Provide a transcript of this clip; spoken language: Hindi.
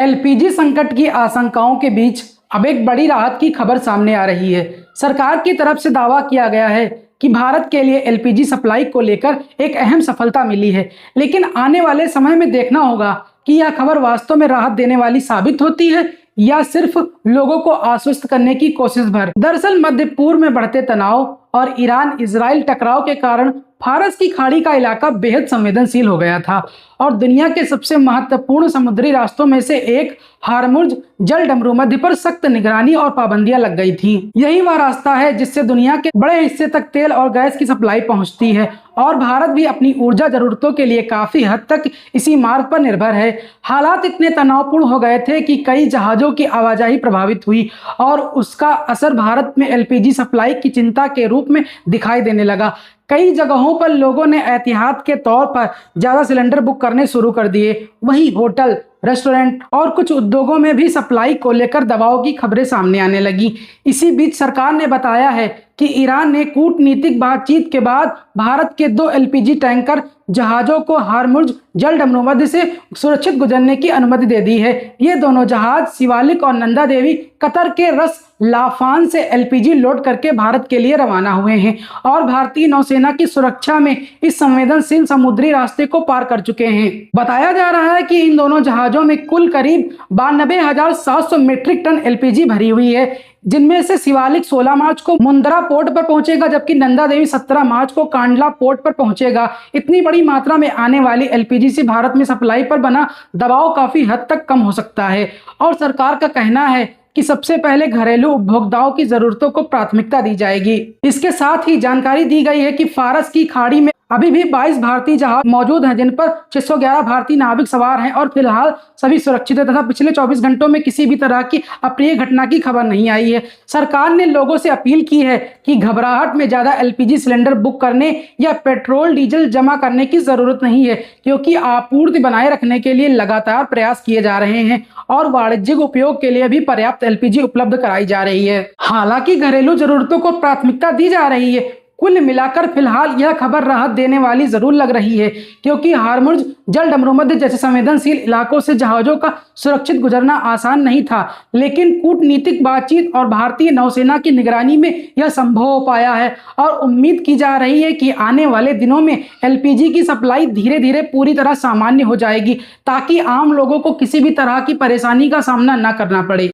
एलपीजी संकट की आशंकाओं के बीच अब एक बड़ी राहत की खबर सामने आ रही है। सरकार की तरफ से दावा किया गया है कि भारत के लिए एलपीजी सप्लाई को लेकर एक अहम सफलता मिली है। लेकिन आने वाले समय में देखना होगा कि यह खबर वास्तव में राहत देने वाली साबित होती है या सिर्फ लोगों को आश्वस्त करने की कोशिश भर। दरअसल मध्य पूर्व में बढ़ते तनाव और ईरान इजराइल टकराव के कारण फारस की खाड़ी का इलाका बेहद संवेदनशील हो गया था और दुनिया के सबसे महत्वपूर्ण समुद्री रास्तों में से एक हार्मुज जल डमरू मध्य पर सख्त निगरानी और पाबंदियां लग गई थी। यही वह रास्ता है जिससे दुनिया के बड़े हिस्से तक तेल और गैस की सप्लाई पहुंचती है और भारत भी अपनी ऊर्जा जरूरतों के लिए काफी हद तक इसी मार्ग पर निर्भर है। हालात इतने तनावपूर्ण हो गए थे कि कई जहाजों की आवाजाही प्रभावित हुई और उसका असर भारत में एलपीजी सप्लाई की चिंता के रूप में दिखाई देने लगा। कई जगहों पर लोगों ने एहतियात के तौर पर ज्यादा सिलेंडर बुक करने शुरू कर दिए। वहीं होटल, रेस्टोरेंट और कुछ उद्योगों में भी सप्लाई को लेकर दबाव की खबरें सामने आने लगी। इसी बीच सरकार ने बताया है कि ईरान ने कूटनीतिक बातचीत के बाद भारत के 2 एलपीजी टैंकर जहाजों को हार्मुज जल डमरू मध्य से सुरक्षित गुजरने की अनुमति दे दी है। ये दोनों जहाज शिवालिक और नंदा देवी कतर के रस लाफान से एलपीजी लोड करके भारत के लिए रवाना हुए हैं और भारतीय नौसेना की सुरक्षा में इस संवेदनशील समुद्री रास्ते को पार कर चुके हैं। बताया जा रहा है कि इन दोनों जहाजों में कुल करीब 92,700 मीट्रिक टन एलपीजी भरी हुई है, जिनमें से शिवालिक 16 मार्च को मुंद्रा पोर्ट पर पहुंचेगा जबकि नंदा देवी 17 मार्च को कांडला पोर्ट पर पहुंचेगा। इतनी बड़ी मात्रा में आने वाली एलपीजी से भारत में सप्लाई पर बना दबाव काफी हद तक कम हो सकता है और सरकार का कहना है कि सबसे पहले घरेलू उपभोक्ताओं की जरूरतों को प्राथमिकता दी जाएगी। इसके साथ ही जानकारी दी गई है कि फारस की खाड़ी में अभी भी 22 भारतीय जहाज मौजूद हैं जिन पर 611 भारतीय नाविक सवार हैं और फिलहाल सभी सुरक्षित है तथा पिछले 24 घंटों में किसी भी तरह की अप्रिय घटना की खबर नहीं आई है। सरकार ने लोगों से अपील की है कि घबराहट में ज्यादा एलपीजी सिलेंडर बुक करने या पेट्रोल डीजल जमा करने की जरूरत नहीं है, क्योंकि आपूर्ति बनाए रखने के लिए लगातार प्रयास किए जा रहे हैं और वाणिज्यिक उपयोग के लिए भी पर्याप्त एलपीजी उपलब्ध कराई जा रही है। हालांकि घरेलू जरूरतों को प्राथमिकता दी जा रही है। कुल मिलाकर फिलहाल यह खबर राहत देने वाली जरूर लग रही है, क्योंकि हार्मुज जल डमरू मध्य जैसे संवेदनशील इलाकों से जहाजों का सुरक्षित गुजरना आसान नहीं था, लेकिन कूटनीतिक बातचीत और भारतीय नौसेना की निगरानी में यह संभव हो पाया है और उम्मीद की जा रही है कि आने वाले दिनों में एलपीजी की सप्लाई धीरे धीरे पूरी तरह सामान्य हो जाएगी ताकि आम लोगों को किसी भी तरह की परेशानी का सामना न करना पड़े।